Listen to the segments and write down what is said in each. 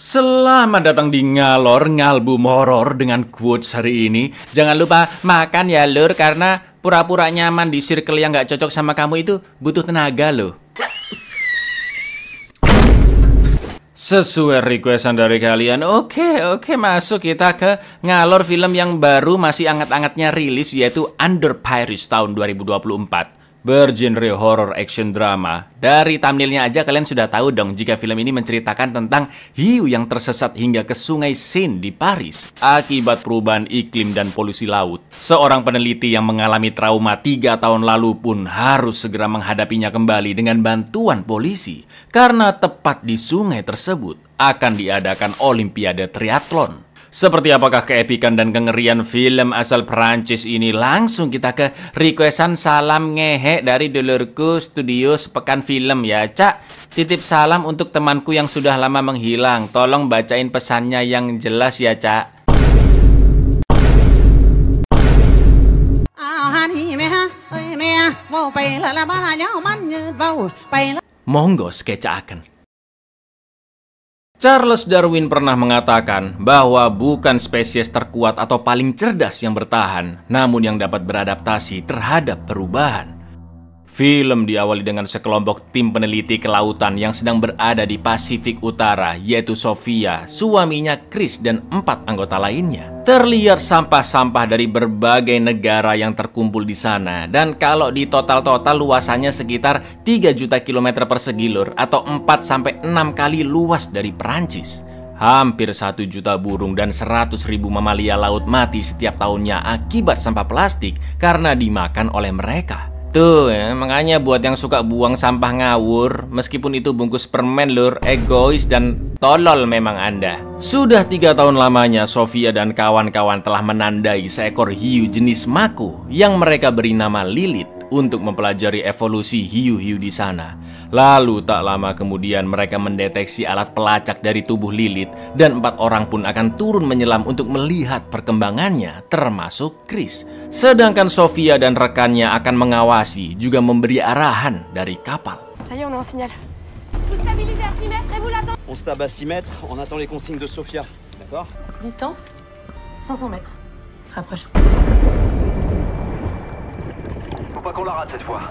Selamat datang di Ngalor Ngalbum Horor dengan quotes hari ini. Jangan lupa makan ya lur, karena pura-pura nyaman di circle yang gak cocok sama kamu itu butuh tenaga loh. Sesuai requestan dari kalian, oke, masuk kita ke ngalor film yang baru masih anget-angetnya rilis, yaitu Under Paris tahun 2024. Bergenre horror action drama. Dari thumbnailnya aja kalian sudah tahu dong jika film ini menceritakan tentang hiu yang tersesat hingga ke sungai Seine di Paris akibat perubahan iklim dan polusi laut. Seorang peneliti yang mengalami trauma 3 tahun lalu pun harus segera menghadapinya kembali dengan bantuan polisi, karena tepat di sungai tersebut akan diadakan Olimpiade Triathlon. Seperti apakah keepikan dan kengerian film asal Perancis ini? Langsung kita ke requestan salam ngehe dari dulurku studio sepekan film ya. Cak, titip salam untuk temanku yang sudah lama menghilang. Tolong bacain pesannya yang jelas ya, Cak. Monggo sketsaken. Charles Darwin pernah mengatakan bahwa bukan spesies terkuat atau paling cerdas yang bertahan, namun yang dapat beradaptasi terhadap perubahan. Film diawali dengan sekelompok tim peneliti kelautan yang sedang berada di Pasifik Utara, yaitu Sofia, suaminya Chris, dan 4 anggota lainnya. Terlihat sampah-sampah dari berbagai negara yang terkumpul di sana, dan kalau di total-total luasannya sekitar 3 juta kilometer persegi lur, atau 4-6 kali luas dari Perancis. Hampir 1 juta burung dan 100.000 mamalia laut mati setiap tahunnya akibat sampah plastik karena dimakan oleh mereka. Tuh ya, makanya buat yang suka buang sampah ngawur, meskipun itu bungkus permen lur, egois dan tolol memang Anda. Sudah 3 tahun lamanya Sofia dan kawan-kawan telah menandai seekor hiu jenis mako yang mereka beri nama Lilith untuk mempelajari evolusi hiu-hiu di sana. Lalu tak lama kemudian mereka mendeteksi alat pelacak dari tubuh Lilith, dan 4 orang pun akan turun menyelam untuk melihat perkembangannya, termasuk Chris. Sedangkan Sofia dan rekannya akan mengawasi, juga memberi arahan dari kapal. Ça y est, on a un signal. Vous stabilisez à 6 mètres et vous l'attendez. On stab à 6 mètres, on attend les consignes de Sofia. D'accord? Distance 500 mètres. On se rapproche. Faut pas qu'on la rate cette fois.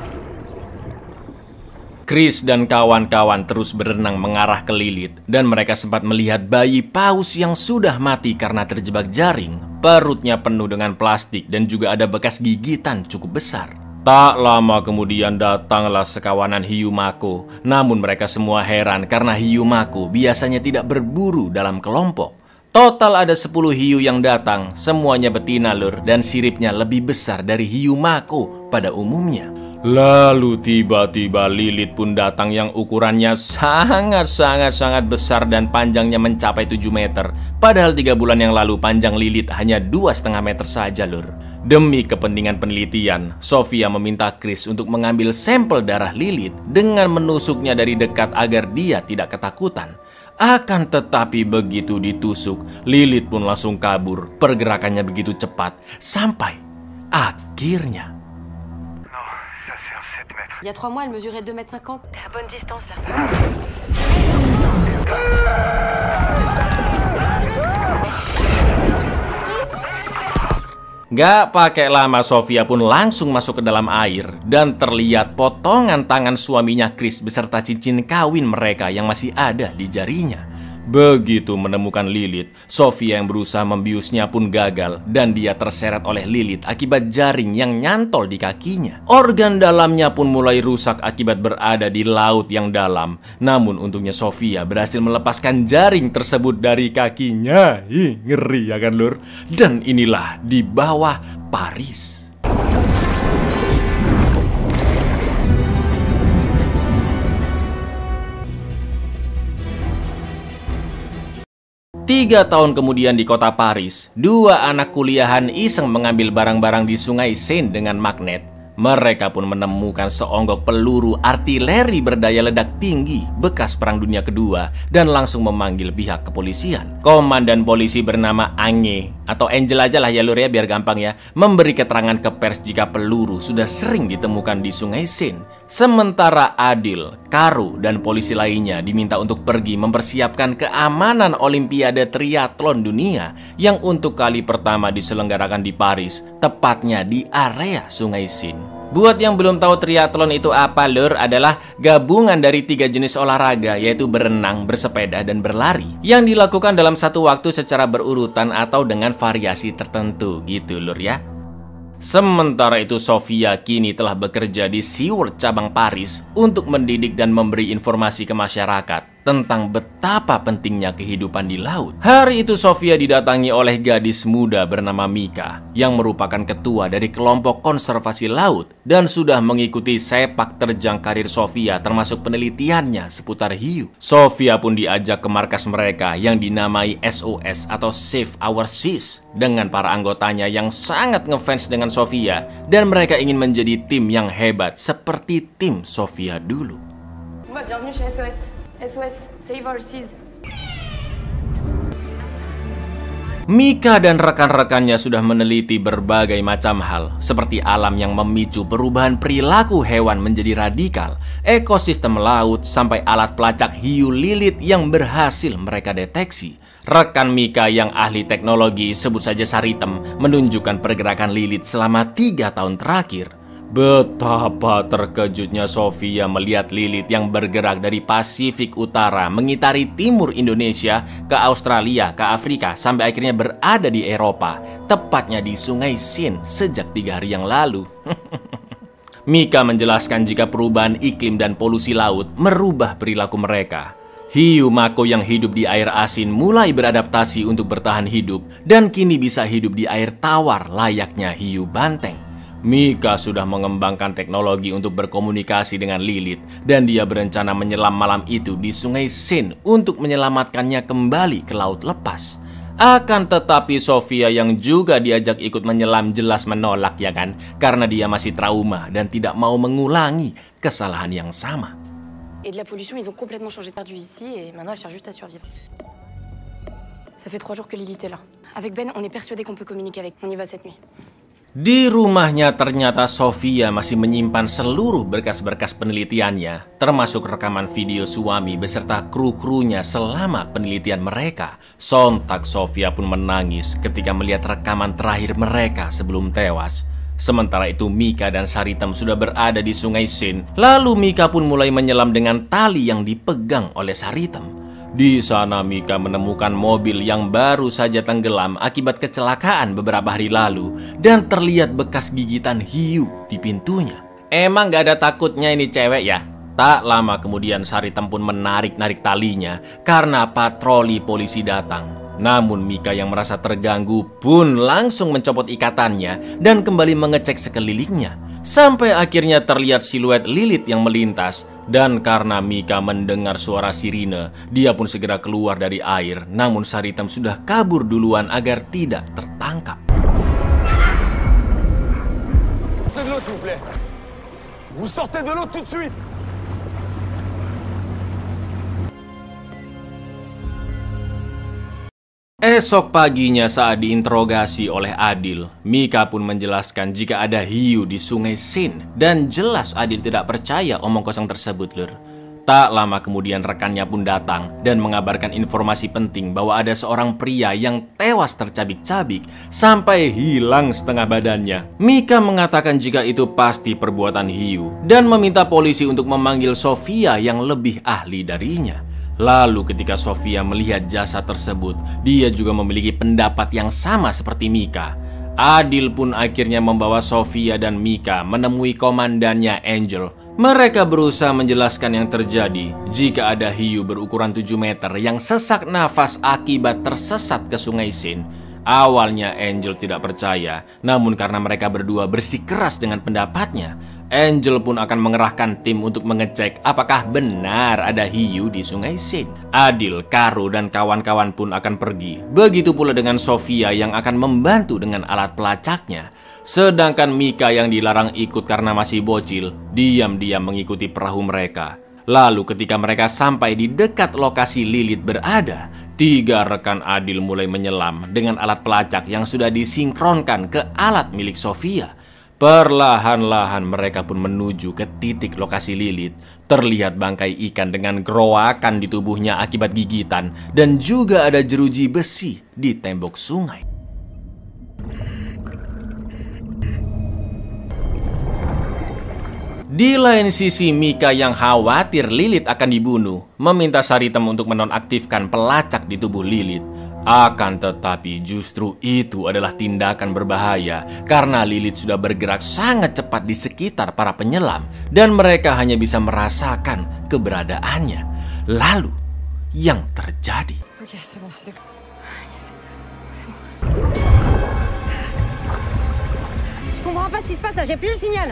Chris dan kawan-kawan terus berenang mengarah ke Lilith, dan mereka sempat melihat bayi paus yang sudah mati karena terjebak jaring. Perutnya penuh dengan plastik dan juga ada bekas gigitan cukup besar. Tak lama kemudian datanglah sekawanan hiu mako. Namun mereka semua heran karena hiu mako biasanya tidak berburu dalam kelompok. Total ada 10 hiu yang datang, semuanya betina lur, dan siripnya lebih besar dari hiu mako pada umumnya. Lalu tiba-tiba Lilith pun datang yang ukurannya sangat besar dan panjangnya mencapai 7 meter. Padahal 3 bulan yang lalu panjang Lilith hanya 2,5 meter saja lur. Demi kepentingan penelitian, Sofia meminta Chris untuk mengambil sampel darah Lilith dengan menusuknya dari dekat agar dia tidak ketakutan. Akan tetapi begitu ditusuk, Lilith pun langsung kabur. Pergerakannya begitu cepat sampai akhirnya. Il y a 3 mois, elle mesurait 2,50 m. T'es à bonne distance là. Gak pakai lama Sofia pun langsung masuk ke dalam air, dan terlihat potongan tangan suaminya Chris beserta cincin kawin mereka yang masih ada di jarinya. Begitu menemukan Lilith, Sofia yang berusaha membiusnya pun gagal, dan dia terseret oleh Lilith akibat jaring yang nyantol di kakinya. Organ dalamnya pun mulai rusak akibat berada di laut yang dalam. Namun untungnya Sofia berhasil melepaskan jaring tersebut dari kakinya. Ngeri ya kan lur? Dan inilah di bawah Paris. Tiga tahun kemudian di kota Paris, 2 anak kuliahan iseng mengambil barang-barang di sungai Seine dengan magnet. Mereka pun menemukan seonggok peluru artileri berdaya ledak tinggi bekas Perang Dunia Kedua dan langsung memanggil pihak kepolisian. Komandan polisi bernama Ange atau Angel aja lah ya lur ya biar gampang ya, memberi keterangan ke pers jika peluru sudah sering ditemukan di Sungai Sin. Sementara Adil, Karu, dan polisi lainnya diminta untuk pergi mempersiapkan keamanan Olimpiade Triathlon Dunia yang untuk kali pertama diselenggarakan di Paris, tepatnya di area Sungai Sin. Buat yang belum tahu triathlon itu apa lur, adalah gabungan dari 3 jenis olahraga, yaitu berenang, bersepeda, dan berlari, yang dilakukan dalam satu waktu secara berurutan atau dengan variasi tertentu gitu lur ya. Sementara itu Sofia kini telah bekerja di SeaWorld cabang Paris untuk mendidik dan memberi informasi ke masyarakat tentang betapa pentingnya kehidupan di laut. Hari itu Sofia didatangi oleh gadis muda bernama Mika yang merupakan ketua dari kelompok konservasi laut dan sudah mengikuti sepak terjang karir Sofia termasuk penelitiannya seputar hiu. Sofia pun diajak ke markas mereka yang dinamai SOS atau Save Our Seas dengan para anggotanya yang sangat ngefans dengan Sofia dan mereka ingin menjadi tim yang hebat seperti tim Sofia dulu. Bienvenue chez SOS. SOS, Save Our Seas. Mika dan rekan-rekannya sudah meneliti berbagai macam hal, seperti alam yang memicu perubahan perilaku hewan menjadi radikal, ekosistem laut, sampai alat pelacak hiu lilit yang berhasil mereka deteksi. Rekan Mika yang ahli teknologi, sebut saja Saritem, menunjukkan pergerakan lilit selama 3 tahun terakhir. Betapa terkejutnya Sofia melihat lilit yang bergerak dari Pasifik Utara mengitari timur Indonesia ke Australia, ke Afrika, sampai akhirnya berada di Eropa, tepatnya di Sungai Sin sejak 3 hari yang lalu. Mika menjelaskan jika perubahan iklim dan polusi laut merubah perilaku mereka. Hiu mako yang hidup di air asin mulai beradaptasi untuk bertahan hidup dan kini bisa hidup di air tawar layaknya hiu banteng. Mika sudah mengembangkan teknologi untuk berkomunikasi dengan lilit dan dia berencana menyelam malam itu di Sungai Sin untuk menyelamatkannya kembali ke laut lepas. Akan tetapi Sofia yang juga diajak ikut menyelam jelas menolak ya kan, karena dia masih trauma dan tidak mau mengulangi kesalahan yang sama. Et de la pollution, ils ont complètement changé de perdu ici et maintenant elle cherche juste à survivre. Ça fait 3 jours que Lilith est là. Avec Ben, on est persuadé qu'on peut communiquer avec. On y va cette nuit. Di rumahnya ternyata Sofia masih menyimpan seluruh berkas-berkas penelitiannya, termasuk rekaman video suami beserta kru-krunya selama penelitian mereka. Sontak Sofia pun menangis ketika melihat rekaman terakhir mereka sebelum tewas. Sementara itu Mika dan Saritem sudah berada di Sungai Sin. Lalu Mika pun mulai menyelam dengan tali yang dipegang oleh Saritem. Di sana Mika menemukan mobil yang baru saja tenggelam akibat kecelakaan beberapa hari lalu dan terlihat bekas gigitan hiu di pintunya. Emang gak ada takutnya ini cewek ya? Tak lama kemudian Saritem pun menarik-narik talinya karena patroli polisi datang. Namun Mika yang merasa terganggu pun langsung mencopot ikatannya dan kembali mengecek sekelilingnya. Sampai akhirnya terlihat siluet lilit yang melintas. Dan karena Mika mendengar suara sirine, dia pun segera keluar dari air. Namun Saritem sudah kabur duluan agar tidak tertangkap. Esok paginya saat diinterogasi oleh Adil, Mika pun menjelaskan jika ada hiu di Sungai Sin. Dan jelas Adil tidak percaya omong kosong tersebut lur. Tak lama kemudian rekannya pun datang dan mengabarkan informasi penting bahwa ada seorang pria yang tewas tercabik-cabik sampai hilang setengah badannya. Mika mengatakan jika itu pasti perbuatan hiu dan meminta polisi untuk memanggil Sofia yang lebih ahli darinya. Lalu ketika Sofia melihat jasad tersebut, dia juga memiliki pendapat yang sama seperti Mika. Adil pun akhirnya membawa Sofia dan Mika menemui komandannya Angel. Mereka berusaha menjelaskan yang terjadi jika ada hiu berukuran 7 meter yang sesak nafas akibat tersesat ke Sungai Sin. Awalnya Angel tidak percaya, namun karena mereka berdua bersikeras dengan pendapatnya, Angel pun akan mengerahkan tim untuk mengecek apakah benar ada hiu di Sungai Sin. Adil, Karu, dan kawan-kawan pun akan pergi. Begitu pula dengan Sofia yang akan membantu dengan alat pelacaknya. Sedangkan Mika yang dilarang ikut karena masih bocil, diam-diam mengikuti perahu mereka. Lalu ketika mereka sampai di dekat lokasi Lilith berada, 3 rekan Adil mulai menyelam dengan alat pelacak yang sudah disinkronkan ke alat milik Sofia. Perlahan-lahan mereka pun menuju ke titik lokasi Lilith. Terlihat bangkai ikan dengan gerowakan di tubuhnya akibat gigitan, dan juga ada jeruji besi di tembok sungai. Di lain sisi, Mika yang khawatir Lilith akan dibunuh meminta Saritem untuk menonaktifkan pelacak di tubuh Lilith. Akan tetapi justru itu adalah tindakan berbahaya karena Lilith sudah bergerak sangat cepat di sekitar para penyelam dan mereka hanya bisa merasakan keberadaannya. Lalu yang terjadi? Je comprends pas ce qui se passe là, j'ai plus le signal.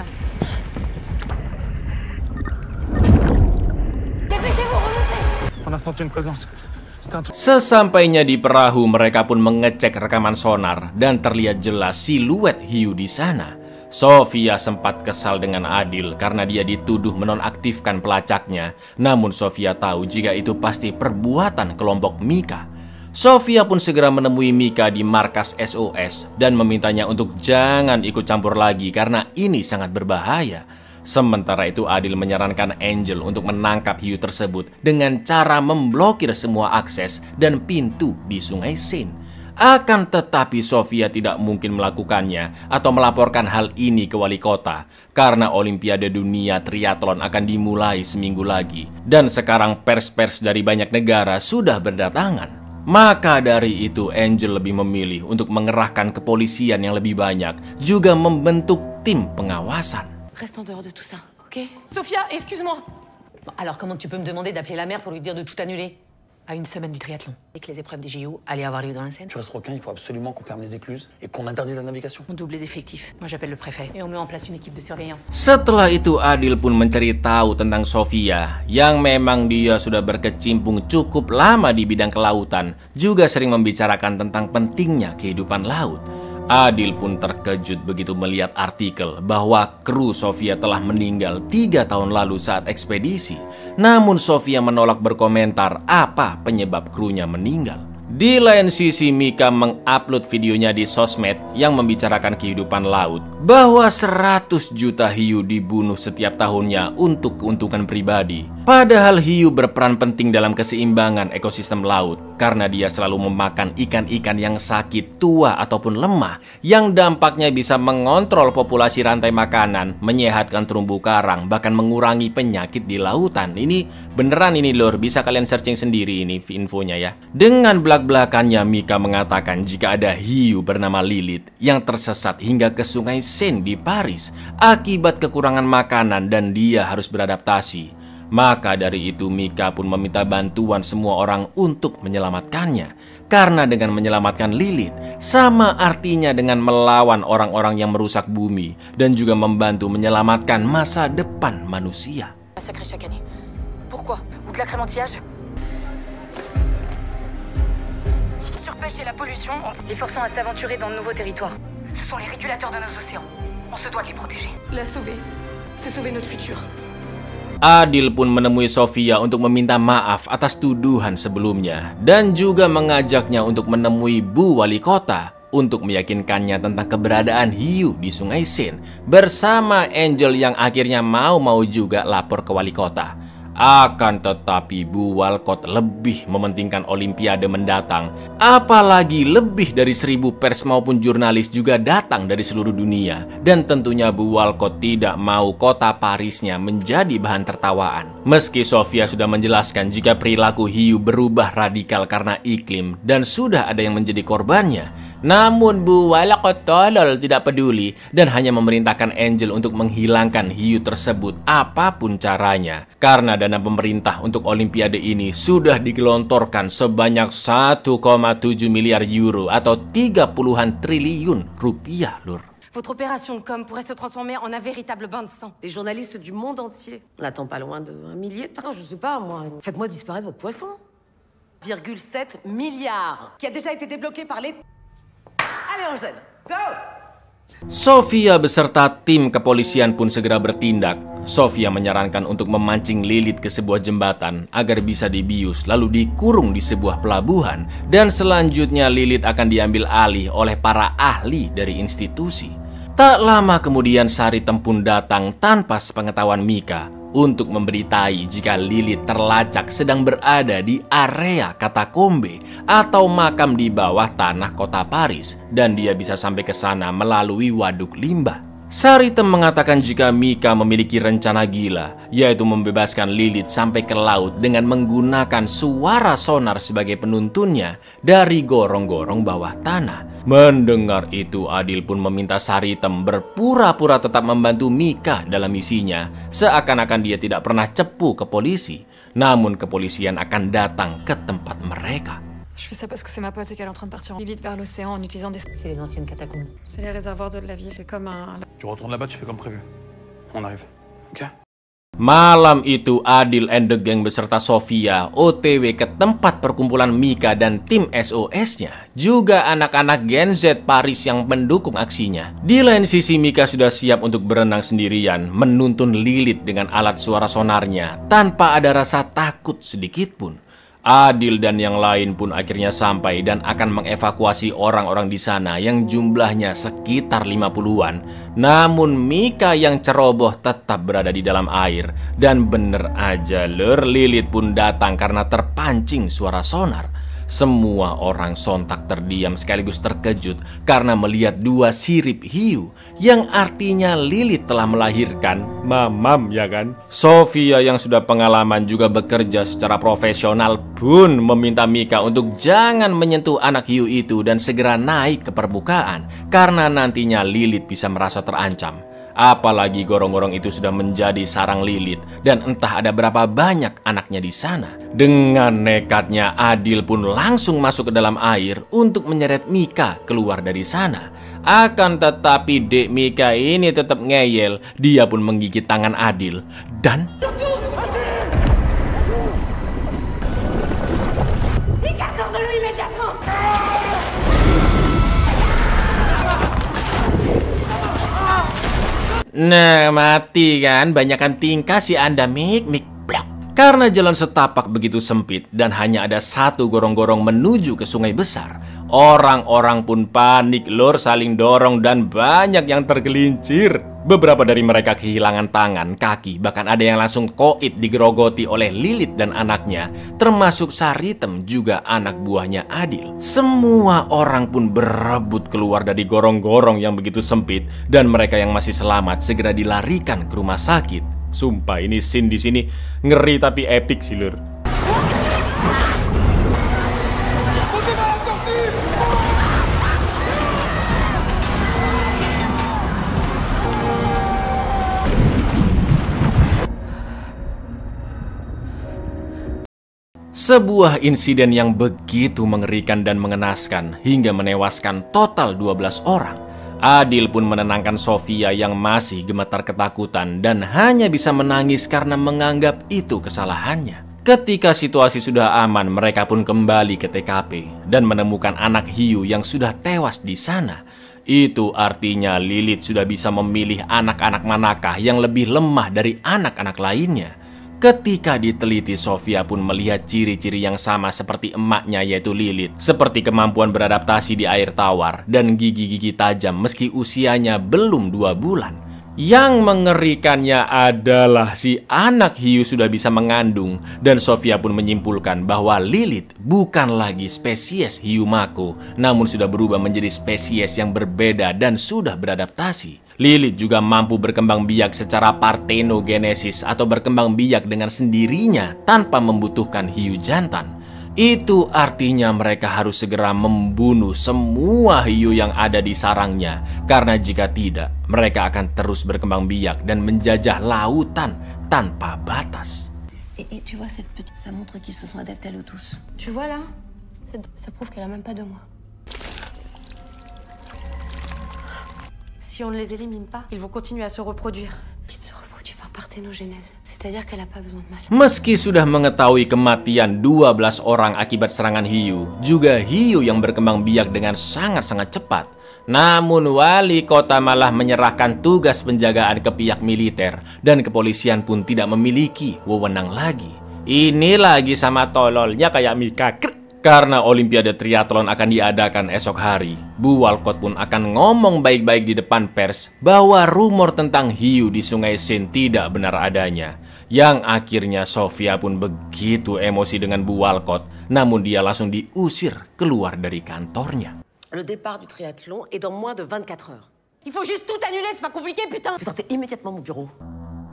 Sesampainya di perahu, mereka pun mengecek rekaman sonar dan terlihat jelas siluet hiu di sana. Sofia sempat kesal dengan Adil karena dia dituduh menonaktifkan pelacaknya. Namun Sofia tahu jika itu pasti perbuatan kelompok Mika. Sofia pun segera menemui Mika di markas SOS dan memintanya untuk jangan ikut campur lagi karena ini sangat berbahaya. Sementara itu Adil menyarankan Angel untuk menangkap hiu tersebut dengan cara memblokir semua akses dan pintu di Sungai Seine. Akan tetapi Sofia tidak mungkin melakukannya atau melaporkan hal ini ke wali kota karena Olimpiade Dunia Triathlon akan dimulai seminggu lagi dan sekarang pers-pers dari banyak negara sudah berdatangan. Maka dari itu Angel lebih memilih untuk mengerahkan kepolisian yang lebih banyak, juga membentuk tim pengawasan. Reste en dehors de tout ça, ok? Sophia, excuse-moi. Alors comment tu peux me demander d'appeler la mère pour lui dire de tout annuler? À une semaine du triathlon. Et que les épreuves des JO allaient avoir lieu dans la Seine. Tu restes requin, il faut absolument qu'on ferme les écluses et qu'on interdise la navigation. On double les effectifs. Moi j'appelle le préfet et on met en place une équipe de surveillance. Setelah itu Adil pun mencari tahu tentang Sofia yang memang dia sudah berkecimpung cukup lama di bidang kelautan, juga sering membicarakan tentang pentingnya kehidupan laut. Adil pun terkejut begitu melihat artikel bahwa kru Sofia telah meninggal 3 tahun lalu saat ekspedisi. Namun Sofia menolak berkomentar apa penyebab krunya meninggal. Di lain sisi, Mika mengupload videonya di sosmed yang membicarakan kehidupan laut, bahwa 100 juta hiu dibunuh setiap tahunnya untuk keuntungan pribadi. Padahal hiu berperan penting dalam keseimbangan ekosistem laut karena dia selalu memakan ikan-ikan yang sakit, tua ataupun lemah, yang dampaknya bisa mengontrol populasi rantai makanan, menyehatkan terumbu karang, bahkan mengurangi penyakit di lautan. Ini beneran ini lor, bisa kalian searching sendiri ini infonya ya. Dengan belak-belakannya Mika mengatakan jika ada hiu bernama Lilith yang tersesat hingga ke Sungai Seine di Paris akibat kekurangan makanan dan dia harus beradaptasi. Maka dari itu Mika pun meminta bantuan semua orang untuk menyelamatkannya. Karena dengan menyelamatkan Lilith sama artinya dengan melawan orang-orang yang merusak bumi dan juga membantu menyelamatkan masa depan manusia. Massacré chaque année. Pourquoi? Ou de l'accrémentillage? Surpêche et la pollution, les forçant à s'aventurer dans de nouveaux territoires. Ce sont les régulateurs de nos océans. On se doit de les protéger. La sauver, c'est sauver notre futur. Adil pun menemui Sofia untuk meminta maaf atas tuduhan sebelumnya dan juga mengajaknya untuk menemui Bu Wali Kota untuk meyakinkannya tentang keberadaan hiu di Sungai Seine bersama Angel yang akhirnya mau juga lapor ke Wali Kota. Akan tetapi Bu Walcott lebih mementingkan Olimpiade mendatang. Apalagi lebih dari 1000 pers maupun jurnalis juga datang dari seluruh dunia. Dan tentunya Bu Walcott tidak mau kota Parisnya menjadi bahan tertawaan. Meski Sofia sudah menjelaskan jika perilaku hiu berubah radikal karena iklim dan sudah ada yang menjadi korbannya, namun Bu Walcott tolol tidak peduli dan hanya memerintahkan Angel untuk menghilangkan hiu tersebut apapun caranya. Karena dana pemerintah untuk Olimpiade ini sudah digelontorkan sebanyak 1,7 miliar euro atau 30-an triliun rupiah, lur. Votre opération de com pourrait se transformer en un véritable bain de sang. Les journalistes du monde entier. On attend pas loin de 1 millier. Pardon, je sais pas moi. Faites-moi disparaître votre poisson. 1,7 milliard qui a déjà été débloqué par les... Allez Angèle, go! Sofia beserta tim kepolisian pun segera bertindak. Sofia menyarankan untuk memancing Lilith ke sebuah jembatan agar bisa dibius lalu dikurung di sebuah pelabuhan, dan selanjutnya Lilith akan diambil alih oleh para ahli dari institusi. Tak lama kemudian Saritem pun datang tanpa sepengetahuan Mika untuk memberitai jika Lilith terlacak sedang berada di area katakombe atau makam di bawah tanah kota Paris, dan dia bisa sampai ke sana melalui waduk limbah. Saritem mengatakan jika Mika memiliki rencana gila, yaitu membebaskan Lilith sampai ke laut dengan menggunakan suara sonar sebagai penuntunnya dari gorong-gorong bawah tanah. Mendengar itu, Adil pun meminta Saritem berpura-pura tetap membantu Mika dalam misinya, seakan-akan dia tidak pernah cepu ke polisi. Namun kepolisian akan datang ke tempat mereka. Je fais ça parce que c'est ma pote et qu'elle est en train de partir en Lilith vers l'océan en utilisant des... C'est les anciennes catacombes. C'est les réservoirs d'eau de la ville. C'est comme un... Tu retournes là-bas, tu fais comme prévu. On arrive. Ok? Malam itu Adil and the Gang beserta Sofia OTW ke tempat perkumpulan Mika dan tim SOS-nya, juga anak-anak Gen Z Paris yang mendukung aksinya. Di lain sisi, Mika sudah siap untuk berenang sendirian menuntun Lilith dengan alat suara sonarnya tanpa ada rasa takut sedikit pun. Adil dan yang lain pun akhirnya sampai dan akan mengevakuasi orang-orang di sana yang jumlahnya sekitar 50-an. Namun Mika yang ceroboh tetap berada di dalam air, dan bener aja Lilith pun datang karena terpancing suara sonar. Semua orang sontak terdiam sekaligus terkejut karena melihat dua sirip hiu, yang artinya Lilith telah melahirkan mamam, ya kan? Sofia yang sudah pengalaman juga bekerja secara profesional pun meminta Mika untuk jangan menyentuh anak hiu itu dan segera naik ke permukaan karena nantinya Lilith bisa merasa terancam. Apalagi gorong-gorong itu sudah menjadi sarang Lilith dan entah ada berapa banyak anaknya di sana. Dengan nekatnya, Adil pun langsung masuk ke dalam air untuk menyeret Mika keluar dari sana. Akan tetapi Dek Mika ini tetap ngeyel. Dia pun menggigit tangan Adil dan... Nah, mati kan? Banyakan tingkah si Anda, Mik. Blok. Karena jalan setapak begitu sempit dan hanya ada satu gorong-gorong menuju ke sungai besar, orang-orang pun panik, saling dorong dan banyak yang tergelincir. Beberapa dari mereka kehilangan tangan, kaki, bahkan ada yang langsung koit digerogoti oleh Lilith dan anaknya, termasuk Saritem juga anak buahnya Adil. Semua orang pun berebut keluar dari gorong-gorong yang begitu sempit, dan mereka yang masih selamat segera dilarikan ke rumah sakit. Sumpah ini scene di sini ngeri tapi epic sih, Lur. Sebuah insiden yang begitu mengerikan dan mengenaskan hingga menewaskan total 12 orang. Adil pun menenangkan Sofia yang masih gemetar ketakutan dan hanya bisa menangis karena menganggap itu kesalahannya. Ketika situasi sudah aman, mereka pun kembali ke TKP dan menemukan anak hiu yang sudah tewas di sana. Itu artinya Lilith sudah bisa memilih anak-anak manakah yang lebih lemah dari anak-anak lainnya. Ketika diteliti, Sofia pun melihat ciri-ciri yang sama seperti emaknya, yaitu Lilith, seperti kemampuan beradaptasi di air tawar dan gigi-gigi tajam meski usianya belum 2 bulan. Yang mengerikannya adalah si anak hiu sudah bisa mengandung, dan Sofia pun menyimpulkan bahwa Lilith bukan lagi spesies hiu mako, namun sudah berubah menjadi spesies yang berbeda dan sudah beradaptasi. Lilith juga mampu berkembang biak secara parthenogenesis atau berkembang biak dengan sendirinya tanpa membutuhkan hiu jantan. Itu artinya mereka harus segera membunuh semua hiu yang ada di sarangnya, karena jika tidak, mereka akan terus berkembang biak dan menjajah lautan tanpa batas. Et tu vois cette petite, ça montre qu'ils se sont adaptés à l'eau douce. Tu vois là, ça prouve qu'elle a même pas 2 mois. Si on ne les élimine pas, ils vont continuer à se reproduire. Tu te reproduis par parthénogenèse. C'est-à-dire qu'elle a pas besoin de mal. Meski sudah mengetahui kematian 12 orang akibat serangan hiu, juga hiu yang berkembang biak dengan sangat-sangat cepat. Namun wali kota malah menyerahkan tugas penjagaan ke pihak militer dan kepolisian pun tidak memiliki wewenang lagi. Ini lagi sama tololnya kayak Mika. Karena Olimpiade Triathlon akan diadakan esok hari, Bu Walcott pun akan ngomong baik-baik di depan pers bahwa rumor tentang hiu di Sungai Seine tidak benar adanya. Yang akhirnya Sofia pun begitu emosi dengan Bu Walcott, namun dia langsung diusir keluar dari kantornya. Le départ du triathlon est dans moins de 24 heures. Il faut juste tout annuler, c'est pas compliqué, putain. Vous sortez immédiatement mon bureau.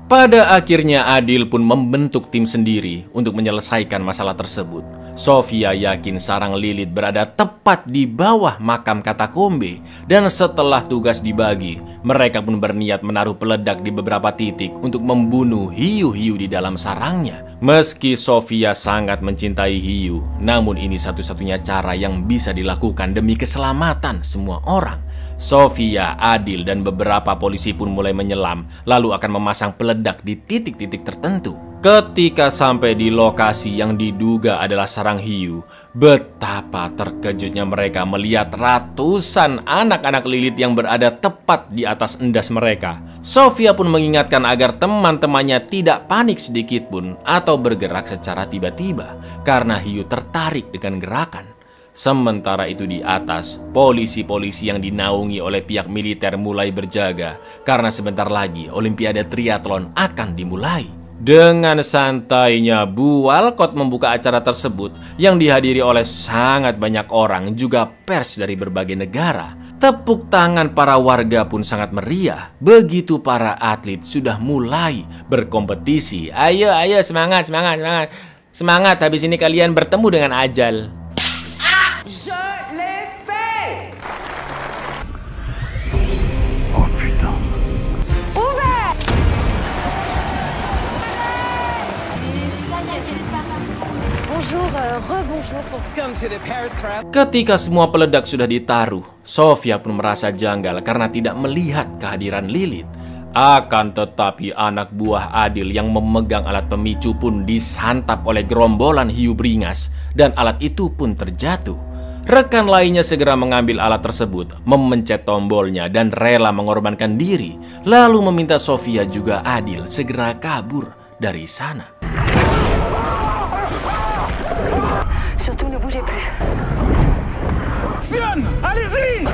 Pada akhirnya Adil pun membentuk tim sendiri untuk menyelesaikan masalah tersebut. Sofia yakin sarang Lilith berada tepat di bawah makam katakombe, dan setelah tugas dibagi, mereka pun berniat menaruh peledak di beberapa titik untuk membunuh hiu-hiu di dalam sarangnya. Meski Sofia sangat mencintai hiu, namun ini satu-satunya cara yang bisa dilakukan demi keselamatan semua orang. Sofia, Adil, dan beberapa polisi pun mulai menyelam, lalu akan memasang peledak di titik-titik tertentu. Ketika sampai di lokasi yang diduga adalah sarang hiu, betapa terkejutnya mereka melihat ratusan anak-anak Lilith yang berada tepat di atas endas mereka. Sofia pun mengingatkan agar teman-temannya tidak panik sedikit pun atau bergerak secara tiba-tiba karena hiu tertarik dengan gerakan. Sementara itu di atas, polisi-polisi yang dinaungi oleh pihak militer mulai berjaga karena sebentar lagi Olimpiade Triathlon akan dimulai. Dengan santainya Bu Walcott membuka acara tersebut yang dihadiri oleh sangat banyak orang, juga pers dari berbagai negara. Tepuk tangan para warga pun sangat meriah begitu para atlet sudah mulai berkompetisi. Ayo, ayo, semangat, semangat, semangat. Semangat, habis ini kalian bertemu dengan ajal. Je l'ai fait. Oh putain. Bonjour, rebonjour pour Scum to the Paris Triathlon. Ketika semua peledak sudah ditaruh, Sofia pun merasa janggal karena tidak melihat kehadiran Lilith. Akan tetapi anak buah Adil yang memegang alat pemicu pun disantap oleh gerombolan hiu beringas dan alat itu pun terjatuh. Rekan lainnya segera mengambil alat tersebut, memencet tombolnya dan rela mengorbankan diri, lalu meminta Sofia juga Adil segera kabur dari sana. Surtout ne bougez plus. Sion, allez-y!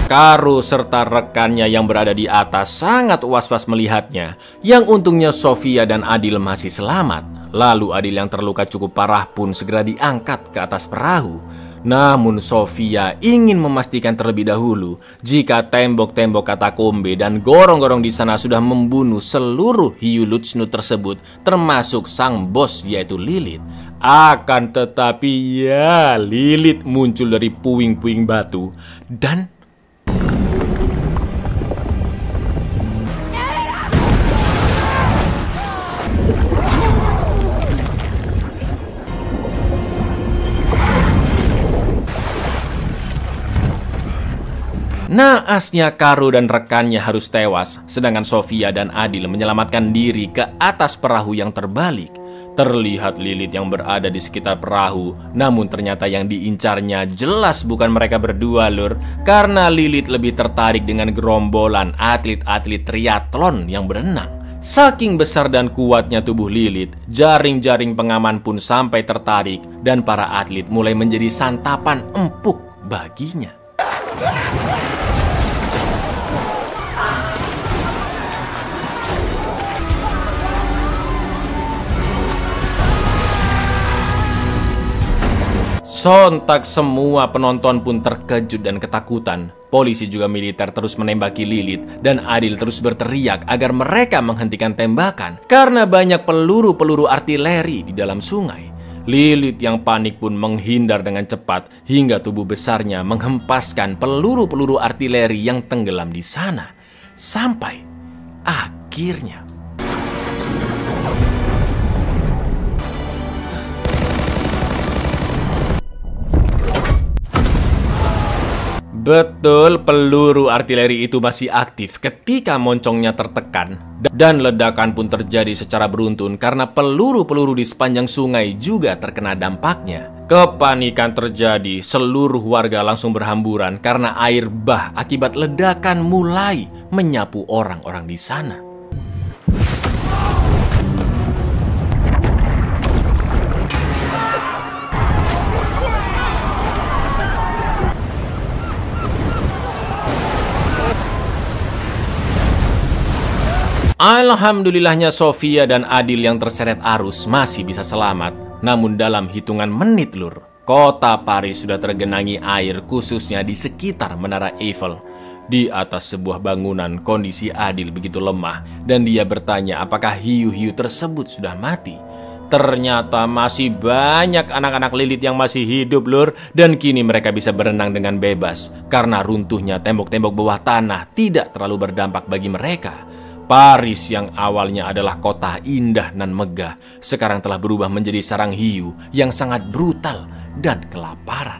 Karu serta rekannya yang berada di atas sangat was-was melihatnya. Yang untungnya Sofia dan Adil masih selamat. Lalu Adil yang terluka cukup parah pun segera diangkat ke atas perahu. Namun Sofia ingin memastikan terlebih dahulu jika tembok-tembok katakombe dan gorong-gorong di sana sudah membunuh seluruh hiu Luchnu tersebut, termasuk sang bos yaitu Lilith. Akan tetapi ya, Lilith muncul dari puing-puing batu dan naasnya Karu dan rekannya harus tewas, sedangkan Sofia dan Adil menyelamatkan diri ke atas perahu yang terbalik. Terlihat Lilith yang berada di sekitar perahu, namun ternyata yang diincarnya jelas bukan mereka berdua lur, karena Lilith lebih tertarik dengan gerombolan atlet-atlet triathlon yang berenang. Saking besar dan kuatnya tubuh Lilith, jaring-jaring pengaman pun sampai tertarik dan para atlet mulai menjadi santapan empuk baginya. Sontak semua penonton pun terkejut dan ketakutan. Polisi juga militer terus menembaki Lilith dan Adil terus berteriak agar mereka menghentikan tembakan karena banyak peluru-peluru artileri di dalam sungai. Lilith yang panik pun menghindar dengan cepat hingga tubuh besarnya menghempaskan peluru-peluru artileri yang tenggelam di sana. Sampai akhirnya Betul, peluru artileri itu masih aktif ketika moncongnya tertekan. Dan ledakan pun terjadi secara beruntun karena peluru-peluru di sepanjang sungai juga terkena dampaknya. Kepanikan terjadi, seluruh warga langsung berhamburan karena air bah akibat ledakan mulai menyapu orang-orang di sana. Alhamdulillahnya Sofia dan Adil yang terseret arus masih bisa selamat. Namun dalam hitungan menit lur, kota Paris sudah tergenangi air khususnya di sekitar Menara Eiffel. Di atas sebuah bangunan kondisi Adil begitu lemah dan dia bertanya apakah hiu-hiu tersebut sudah mati. Ternyata masih banyak anak-anak Lilith yang masih hidup lur, dan kini mereka bisa berenang dengan bebas karena runtuhnya tembok-tembok bawah tanah tidak terlalu berdampak bagi mereka. Paris yang awalnya adalah kota indah dan megah, sekarang telah berubah menjadi sarang hiu yang sangat brutal dan kelaparan.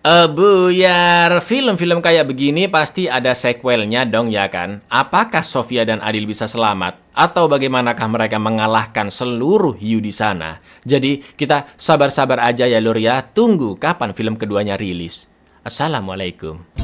Buyar, film-film kayak begini pasti ada sequelnya dong ya kan? Apakah Sofia dan Adil bisa selamat? Atau bagaimanakah mereka mengalahkan seluruh hiu di sana? Jadi kita sabar-sabar aja ya lur ya, tunggu kapan film keduanya rilis. Assalamualaikum.